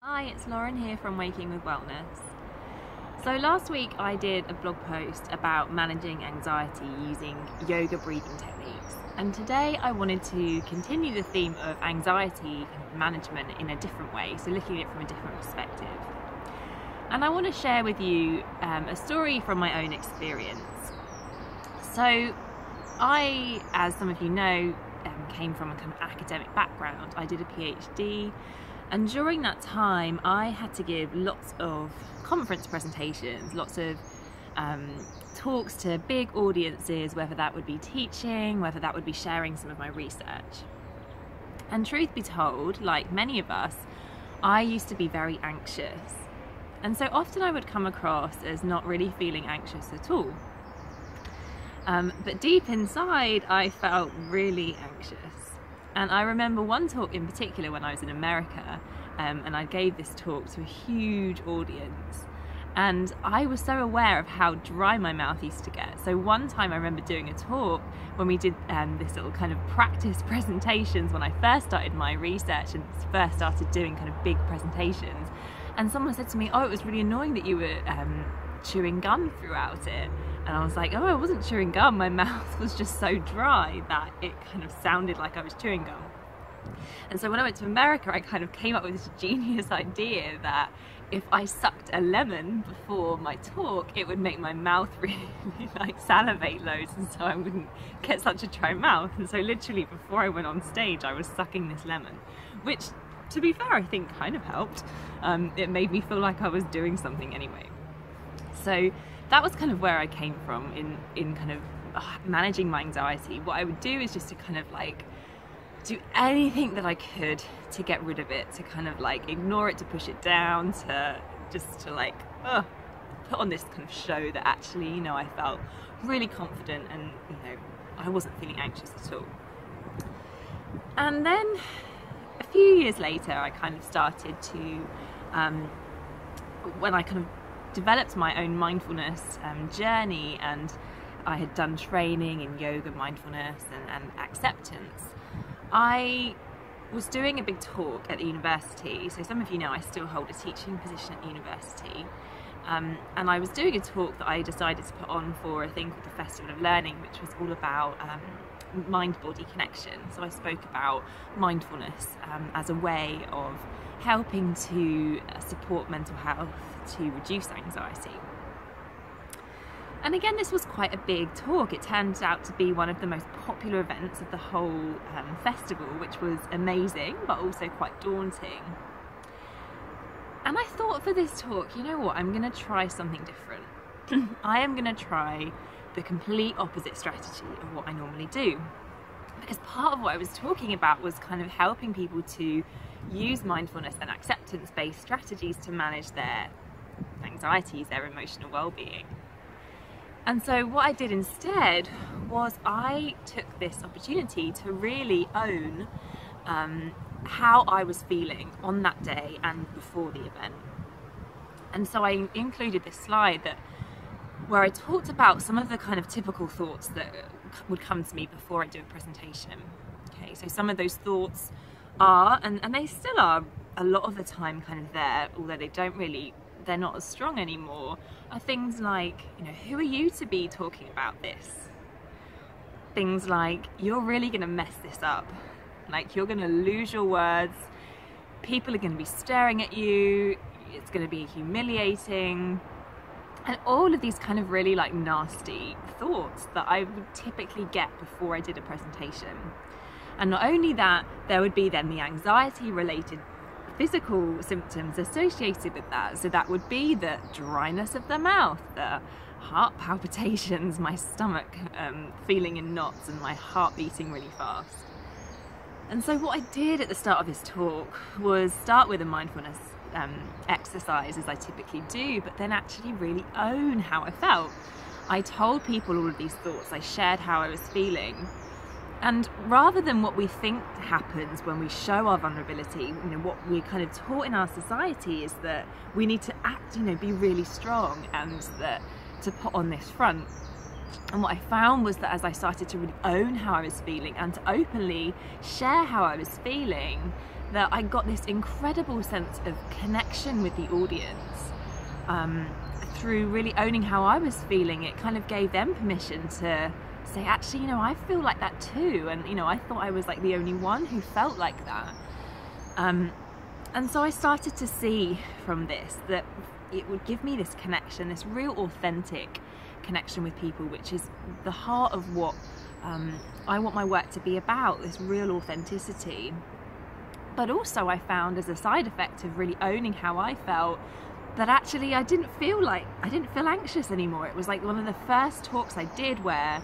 Hi, it's Lauren here from Waking with Wellness. So last week I did a blog post about managing anxiety using yoga breathing techniques, and today I wanted to continue the theme of anxiety management in a different way, so looking at it from a different perspective. And I want to share with you a story from my own experience. So I, as some of you know, came from a kind of academic background. I did a PhD. And during that time, I had to give lots of conference presentations, lots of talks to big audiences, whether that would be teaching, whether that would be sharing some of my research. And truth be told, like many of us, I used to be very anxious. And so often I would come across as not really feeling anxious at all. But deep inside, I felt really anxious. And I remember one talk in particular when I was in America, and I gave this talk to a huge audience, and I was so aware of how dry my mouth used to get. So one time I remember doing a talk when we did this little kind of practice presentations when I first started my research and first started doing kind of big presentations, and someone said to me, "Oh, it was really annoying that you were chewing gum throughout it." And I was like, "Oh, I wasn't chewing gum, my mouth was just so dry that it kind of sounded like I was chewing gum." And so when I went to America, I kind of came up with this genius idea that if I sucked a lemon before my talk, it would make my mouth really like salivate loads, and so I wouldn't get such a dry mouth. And so literally before I went on stage, I was sucking this lemon, which, to be fair, I think kind of helped. It made me feel like I was doing something anyway. So that was kind of where I came from in kind of managing my anxiety. What I would do is just to kind of like do anything that I could to get rid of it, to kind of like ignore it, to push it down, to just to like put on this kind of show that actually, you know, I felt really confident and, you know, I wasn't feeling anxious at all. And then a few years later, I kind of started to, when I kind of developed my own mindfulness journey, and I had done training in yoga, mindfulness and acceptance, I was doing a big talk at the university. So some of you know I still hold a teaching position at the university, and I was doing a talk that I decided to put on for a thing called the Festival of Learning, which was all about mind-body connection. So I spoke about mindfulness as a way of helping to support mental health, to reduce anxiety. And again, this was quite a big talk. It turned out to be one of the most popular events of the whole festival, which was amazing, but also quite daunting. And I thought for this talk, you know what, I'm going to try something different. I am going to try the complete opposite strategy of what I normally do. Because part of what I was talking about was kind of helping people to use mindfulness and acceptance-based strategies to manage their anxieties, their emotional well-being. And so what I did instead was I took this opportunity to really own how I was feeling on that day and before the event. And so I included this slide where I talked about some of the kind of typical thoughts that would come to me before I do a presentation. Okay, so some of those thoughts are, and they still are a lot of the time kind of there, although they're not as strong anymore, are things like, you know, who are you to be talking about this? Things like, you're really going to mess this up. Like, you're going to lose your words. People are going to be staring at you. It's going to be humiliating. And all of these kind of really like nasty thoughts that I would typically get before I did a presentation. And not only that, there would be then the anxiety related physical symptoms associated with that. So that would be the dryness of the mouth, the heart palpitations, my stomach feeling in knots, and my heart beating really fast. And so what I did at the start of this talk was start with a mindfulness exercise, as I typically do, but then actually really own how I felt. I told people all of these thoughts, I shared how I was feeling. And rather than what we think happens when we show our vulnerability, you know, what we're kind of taught in our society is that we need to act, you know, be really strong, and that to put on this front. And what I found was that as I started to really own how I was feeling and to openly share how I was feeling, that I got this incredible sense of connection with the audience through really owning how I was feeling. It kind of gave them permission to say, actually, you know, I feel like that too, and you know, I thought I was like the only one who felt like that. And so I started to see from this that it would give me this connection, this real authentic connection with people, which is the heart of what I want my work to be about, this real authenticity. But also I found, as a side effect of really owning how I felt, that actually I didn't feel anxious anymore. It was like one of the first talks I did where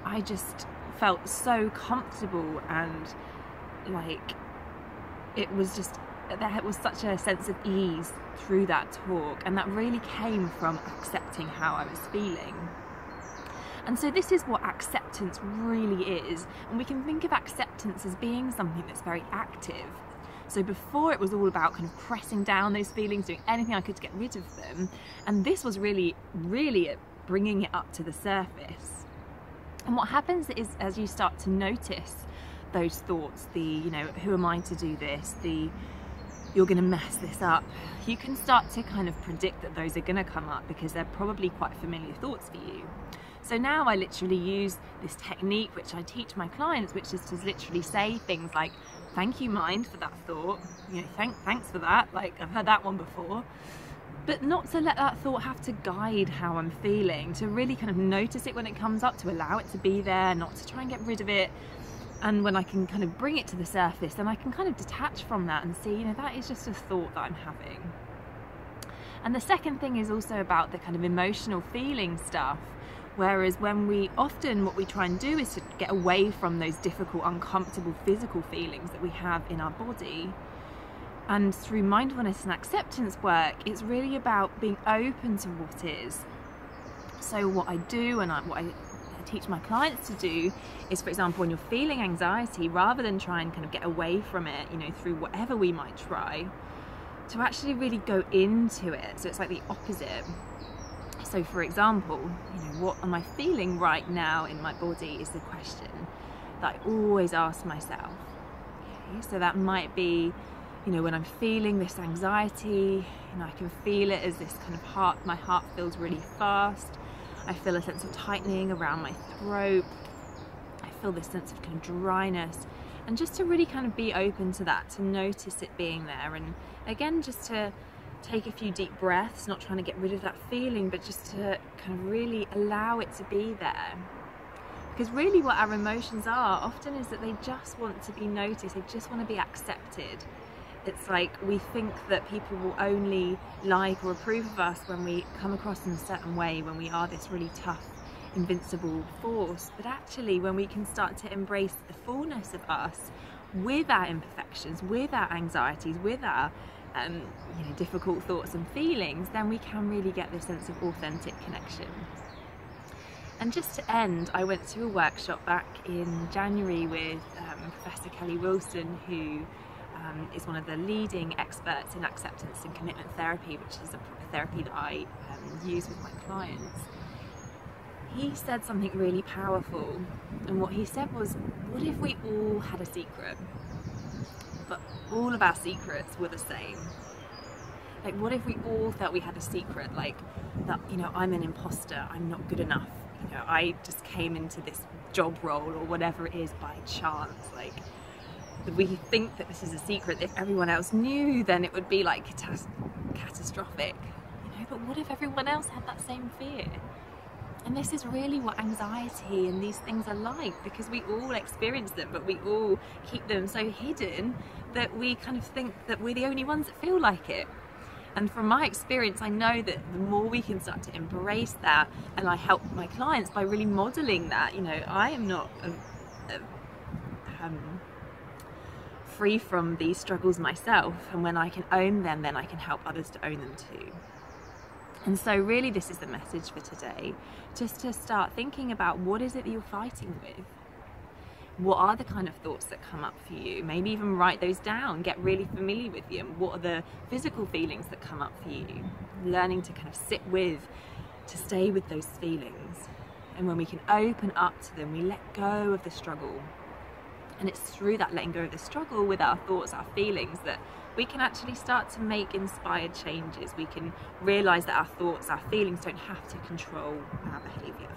I just felt so comfortable, and like it was such a sense of ease through that talk, and that really came from accepting how I was feeling. And so this is what acceptance really is, and we can think of acceptance as being something that's very active. So before, it was all about kind of pressing down those feelings, doing anything I could to get rid of them, and this was really bringing it up to the surface. And what happens is, as you start to notice those thoughts, you know, who am I to do this, you're going to mess this up, you can start to kind of predict that those are going to come up because they're probably quite familiar thoughts for you. So now I literally use this technique which I teach my clients, which is to literally say things like, thank you mind for that thought, you know, thanks for that, like I've heard that one before. But not to let that thought have to guide how I'm feeling, to really kind of notice it when it comes up, to allow it to be there, not to try and get rid of it. And when I can kind of bring it to the surface, then I can kind of detach from that and see, you know, that is just a thought that I'm having. And the second thing is also about the kind of emotional feeling stuff. Whereas what we try and do is to get away from those difficult, uncomfortable physical feelings that we have in our body. And through mindfulness and acceptance work, it's really about being open to what is. So what I do and what I teach my clients to do is, for example, when you're feeling anxiety, rather than try and kind of get away from it, you know, through whatever we might try, to actually really go into it. So it's like the opposite. So for example, you know, what am I feeling right now in my body is the question that I always ask myself. Okay, so that might be, you know, when I'm feeling this anxiety, you know, I can feel it as this kind of my heart feels really fast. I feel a sense of tightening around my throat. I feel this sense of kind of dryness. And just to really kind of be open to that, to notice it being there. And again, just to take a few deep breaths, not trying to get rid of that feeling, but just to kind of really allow it to be there. Because really what our emotions are often is that they just want to be noticed, they just want to be accepted. It's like we think that people will only like or approve of us when we come across in a certain way, when we are this really tough, invincible force. But actually, when we can start to embrace the fullness of us with our imperfections, with our anxieties, with our you know, difficult thoughts and feelings, then we can really get this sense of authentic connection. And just to end, I went to a workshop back in January with Professor Kelly Wilson, who is one of the leading experts in acceptance and commitment therapy, which is a therapy that I use with my clients. He said something really powerful, and what he said was, what if we all had a secret, but all of our secrets were the same? Like, what if we all felt we had a secret, like that, you know, I'm an imposter, I'm not good enough, you know, I just came into this job role or whatever it is by chance. Like, we think that this is a secret. If everyone else knew, then it would be like catastrophic, you know. But what if everyone else had that same fear? And this is really what anxiety and these things are like, because we all experience them, but we all keep them so hidden that we kind of think that we're the only ones that feel like it. And from my experience, I know that the more we can start to embrace that, and I help my clients by really modeling that, you know, I am not free from these struggles myself, and when I can own them, then I can help others to own them too. And so really this is the message for today, just to start thinking about what is it that you're fighting with. What are the kind of thoughts that come up for you? Maybe even write those down, get really familiar with them. What are the physical feelings that come up for you? Learning to kind of sit with, to stay with those feelings. And when we can open up to them, we let go of the struggle. And it's through that letting go of the struggle with our thoughts, our feelings, that we can actually start to make inspired changes. We can realise that our thoughts, our feelings don't have to control our behaviour.